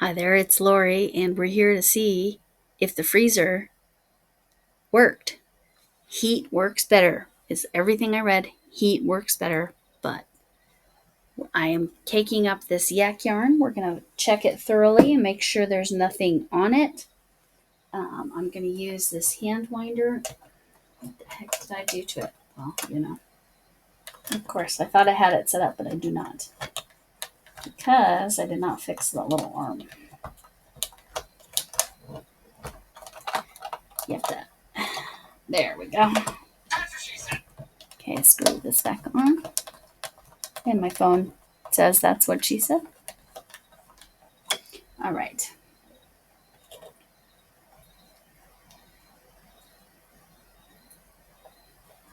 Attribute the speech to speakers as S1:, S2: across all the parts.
S1: Hi there, it's Lori, and we're here to see if the freezer worked. Heat works better. Is everything I read, heat works better, but I am caking up this yak yarn. We're going to check it thoroughly and make sure there's nothing on it. I'm going to use this hand winder. What the heck did I do to it? Well, of course, I thought I had it set up, but I do not, because I did not fix the little arm. You have to. There we go. Okay, screw this back on. And my phone says that's what she said. All right.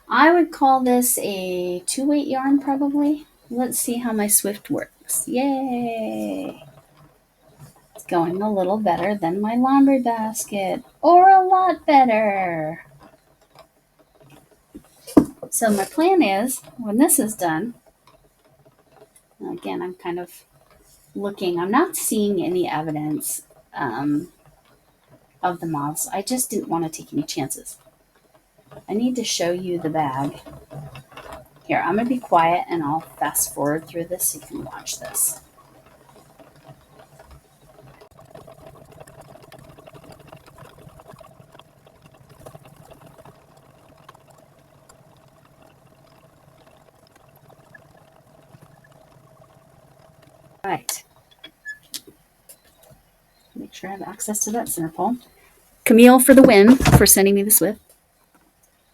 S1: I would call this a 2-weight yarn probably. Let's see how my Swift works. Yay! It's going a little better than my laundry basket, or a lot better. So my plan is, when this is done, again, I'm kind of looking, I'm not seeing any evidence of the moths. I just didn't want to take any chances. I need to show you the bag. Here, I'm going to be quiet and I'll fast forward through this so you can watch this. All right. Make sure I have access to that center pole. Camille for the win for sending me the Swift.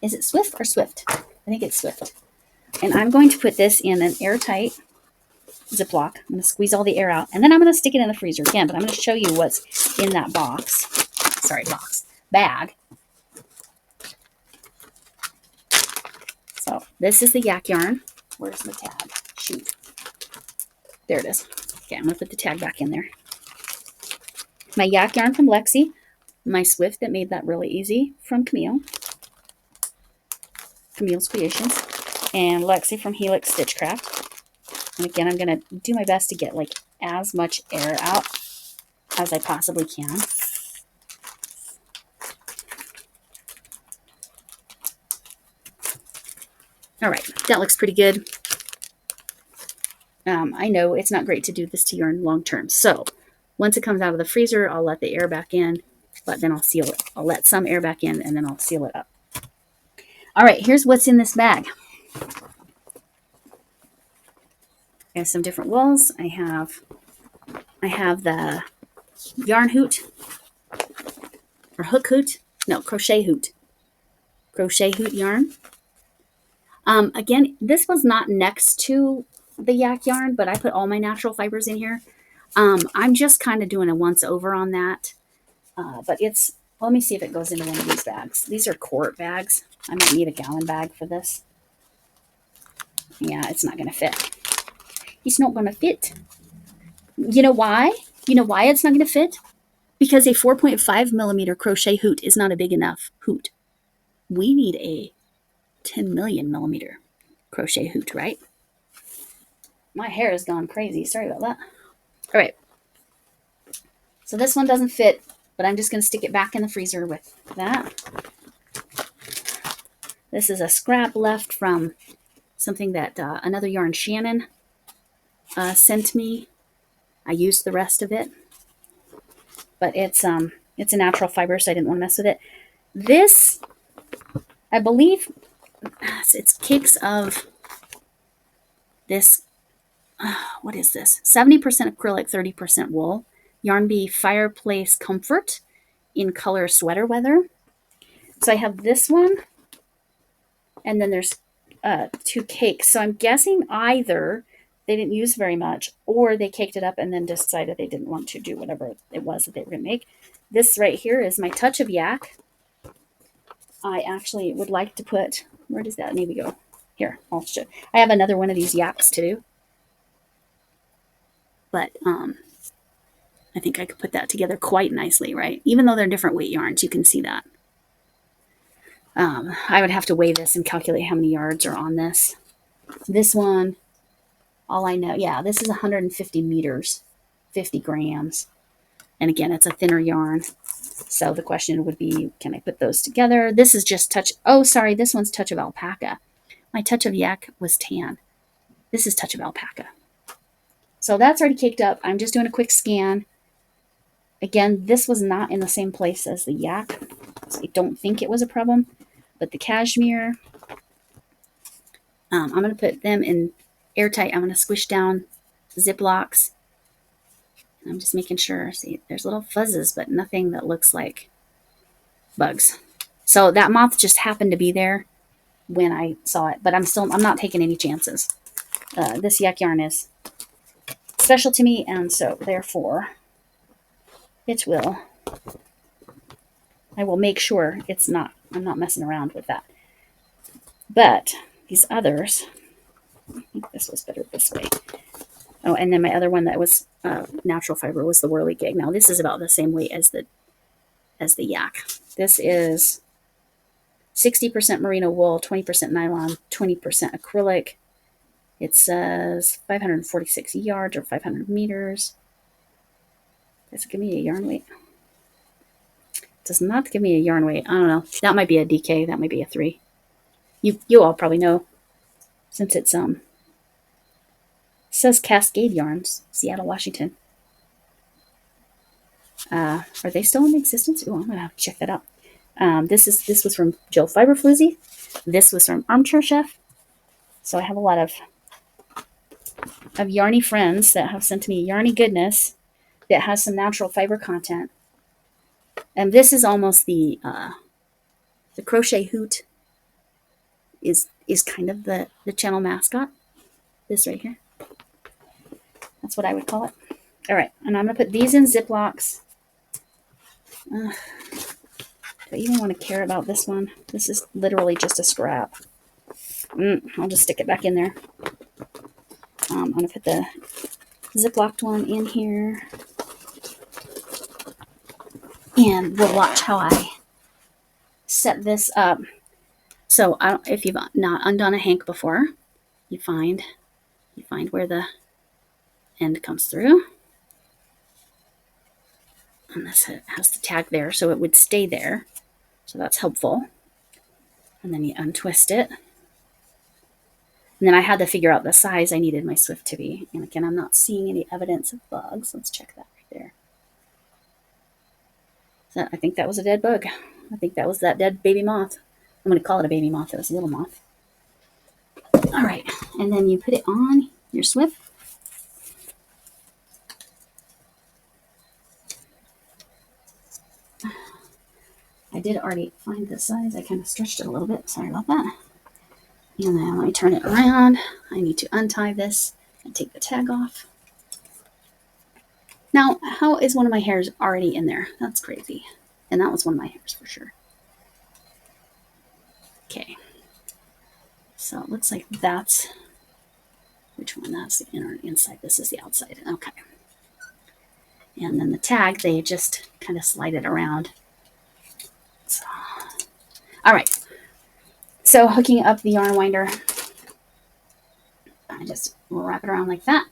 S1: Is it Swift or Swift? I think it's Swift. And I'm going to put this in an airtight Ziploc. I'm going to squeeze all the air out. And then I'm going to stick it in the freezer again. But I'm going to show you what's in that bag. So this is the yak yarn. Where's the tag? Shoot. There it is. Okay, I'm going to put the tag back in there. My yak yarn from Lexi. My Swift that made that really easy from Camille's Creations. And Lexi from Helix Stitchcraft. And again, I'm going to do my best to get like as much air out as I possibly can. All right, that looks pretty good. I know it's not great to do this to yarn long term. So once it comes out of the freezer, I'll let the air back in, but then I'll seal it. I'll let some air back in and then I'll seal it up. All right, here's what's in this bag. I have some different wools. I have the yarn hoot or hook hoot. No, crochet hoot. Crochet hoot yarn. Again, this was not next to the yak yarn, but I put all my natural fibers in here. I'm just kind of doing a once over on that. But let me see if it goes into one of these bags. These are quart bags. I might need a gallon bag for this. Yeah, it's not going to fit. It's not going to fit. You know why? You know why it's not going to fit? Because a 4.5 millimeter crochet hoot is not a big enough hoot. We need a 10 million millimeter crochet hoot, right? My hair has gone crazy. Sorry about that. All right. So this one doesn't fit, but I'm just going to stick it back in the freezer with that. This is a scrap left from something that another yarn Shannon sent me. I used the rest of it, but it's a natural fiber, so I didn't want to mess with it. This, I believe, it's cakes of this. What is this? 70% acrylic, 30% wool. Yarn Bee Fireplace Comfort in color Sweater Weather. So I have this one, and then there's 2 cakes. So I'm guessing either they didn't use very much, or they caked it up and then decided they didn't want to do whatever it was that they were going to make. This right here is my Touch of Yak. I actually would like to put, where does that maybe go? Here, I'll show. I have another one of these yaks to do. But I think I could put that together quite nicely, right? Even though they're different weight yarns, you can see that. I would have to weigh this and calculate how many yards are on this. This one, all I know, yeah, this is 150 meters, 50 grams. And again, it's a thinner yarn. So the question would be, can I put those together? This is just touch. Oh, sorry. This one's Touch of Alpaca. My Touch of Yak was tan. This is Touch of Alpaca. So that's already caked up. I'm just doing a quick scan. Again, this was not in the same place as the Yak. So I don't think it was a problem. But the cashmere, I'm going to put them in airtight. I'm going to squish down Ziplocs. I'm just making sure. See, there's little fuzzes, but nothing that looks like bugs. So that moth just happened to be there when I saw it, but I'm not taking any chances. This yak yarn is special to me, and so therefore I will make sure I'm not messing around with that. But these others, I think this was better this way. Oh, and then my other one that was natural fiber was the whirligig. Now this is about the same weight as the yak. This is 60% merino wool, 20% nylon, 20% acrylic. It says 546 yards or 500 meters. Does it give me a yarn weight? It does not give me a yarn weight. I don't know. That might be a DK. That might be a 3. You all probably know, since it says Cascade Yarns, Seattle, Washington. Are they still in existence? Oh, I'm gonna have to check that out. This was from Jill Fiberfloozy. This was from Armchair Chef. So I have a lot of yarny friends that have sent me yarny goodness that has some natural fiber content. And this is almost the crochet hoot is kind of the channel mascot. This right here. That's what I would call it. All right, and I'm gonna put these in Ziplocs. Do I even want to care about this one? This is literally just a scrap. I'll just stick it back in there. I'm going to put the Ziplocked one in here. And we'll watch how I set this up. So if you've not undone a hank before, you find where the end comes through. And this has the tag there, so it would stay there. So that's helpful. And then you untwist it. And then I had to figure out the size I needed my Swift to be. And again, I'm not seeing any evidence of bugs. Let's check that right there. So I think that was a dead bug. I think that was that dead baby moth. I'm going to call it a baby moth. It was a little moth. All right. And then you put it on your Swift. I did already find the size. I kind of stretched it a little bit. Sorry about that. And then let me turn it around. I need to untie this and take the tag off. Now, how is one of my hairs already in there? That's crazy. And that was one of my hairs for sure. Okay. So it looks like that's, which one? That's the inner and inside. This is the outside. Okay. And then the tag, they just kind of slide it around. So, all right. So hooking up the yarn winder, I just will wrap it around like that.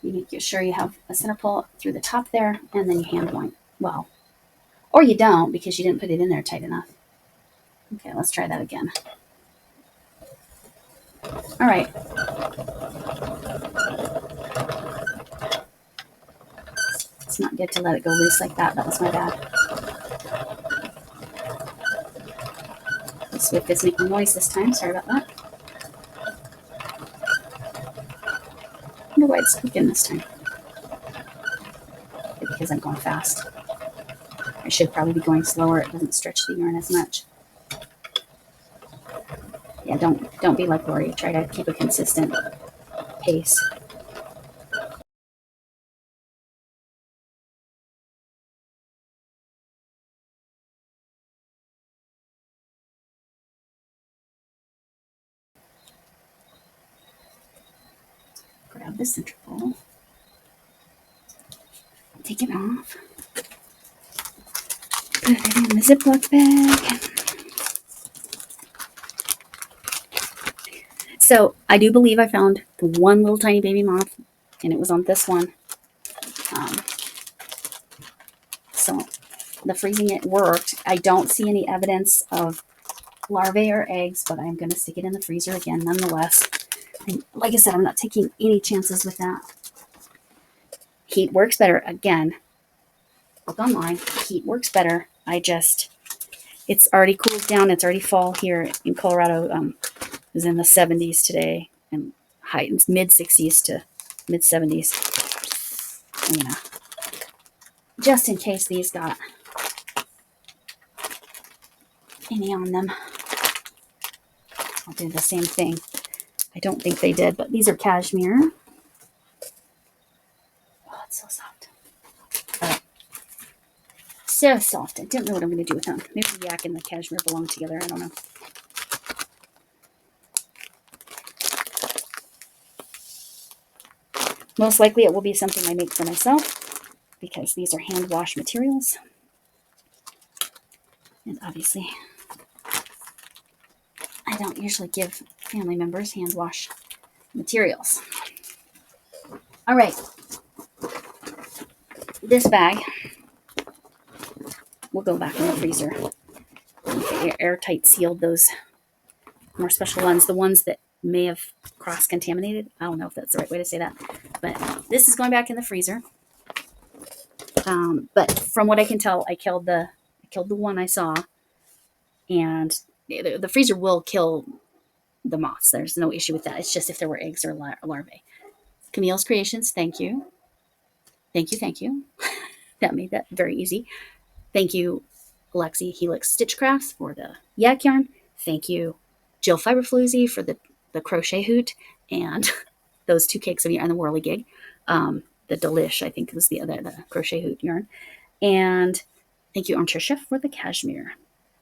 S1: You make sure you have a center pull through the top there, and then you hand wind. Well, or you don't because you didn't put it in there tight enough. Okay, let's try that again. All right. It's not good to let it go loose like that. That was my bad. The Swift is making noise this time. Sorry about that. I wonder why it's cooking this time. Maybe because I'm going fast. I should probably be going slower. It doesn't stretch the yarn as much. Yeah, don't be like Lori. Try to keep a consistent pace. Grab the center pole. Take it off. Put it in the Ziploc bag. So I do believe I found the one little tiny baby moth, and it was on this one. So the freezing, it worked. I don't see any evidence of larvae or eggs, but I'm going to stick it in the freezer again nonetheless. And like I said, I'm not taking any chances with that. Heat works better. Again, look online. Heat works better. It's already cooled down. It's already fall here in Colorado. It was in the 70s today, and high mid 60s to mid 70s. Yeah. Just in case these got any on them, I'll do the same thing. I don't think they did, but these are cashmere. Oh, it's so soft. So soft. I don't know what I'm going to do with them. Maybe the yak and the cashmere belong together. I don't know. Most likely it will be something I make for myself because these are hand wash materials. And obviously, I don't usually give family members hand wash materials. All right. This bag will go back in the freezer. Airtight sealed those more special ones, the ones that may have cross-contaminated. I don't know if that's the right way to say that, but this is going back in the freezer. But from what I can tell, I killed the one I saw, and the freezer will kill the moths. There's no issue with that. It's just if there were eggs or larvae. Camille's Creations, thank you. Thank you, thank you. That made that very easy. Thank you, Alexi Helix Stitch Crafts for the yak yarn. Thank you, Jill Fiberfloozy for the crochet hoot and those 2 cakes of yarn and the whirligig. The Delish, I think, was the crochet hoot yarn. And thank you, Tricia, for the cashmere.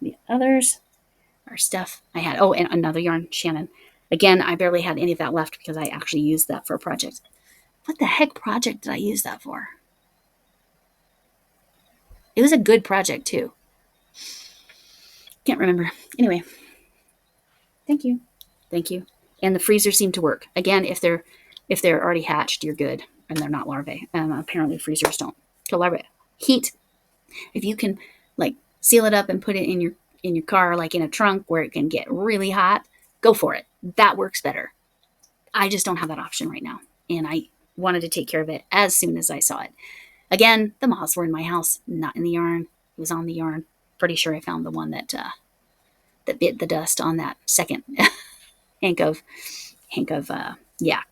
S1: The others are stuff I had. Oh, and another yarn, Shannon. Again, I barely had any of that left because I actually used that for a project. What the heck project did I use that for? It was a good project, too. Can't remember. Anyway, thank you. Thank you. And the freezer seemed to work. Again, if they're already hatched, you're good. And they're not larvae. Apparently freezers don't kill larvae. Heat, if you can like seal it up and put it in your car, like in a trunk where it can get really hot, go for it. That works better. I just don't have that option right now. And I wanted to take care of it as soon as I saw it. Again, the moths were in my house, not in the yarn. It was on the yarn. Pretty sure I found the one that bit the dust on that second hank of yak.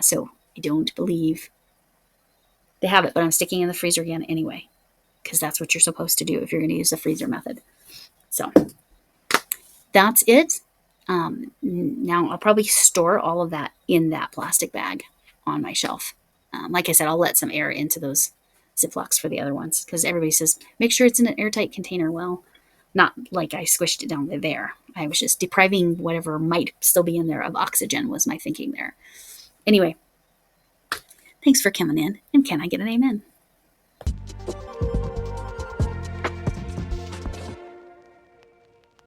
S1: So I don't believe they have it, but I'm sticking in the freezer again anyway, because that's what you're supposed to do if you're going to use the freezer method. So that's it. Now I'll probably store all of that in that plastic bag on my shelf. Like I said, I'll let some air into those Ziplocs for the other ones because everybody says, make sure it's in an airtight container. Well, not like I squished it down there. I was just depriving whatever might still be in there of oxygen was my thinking there. Anyway, thanks for coming in. And can I get an amen?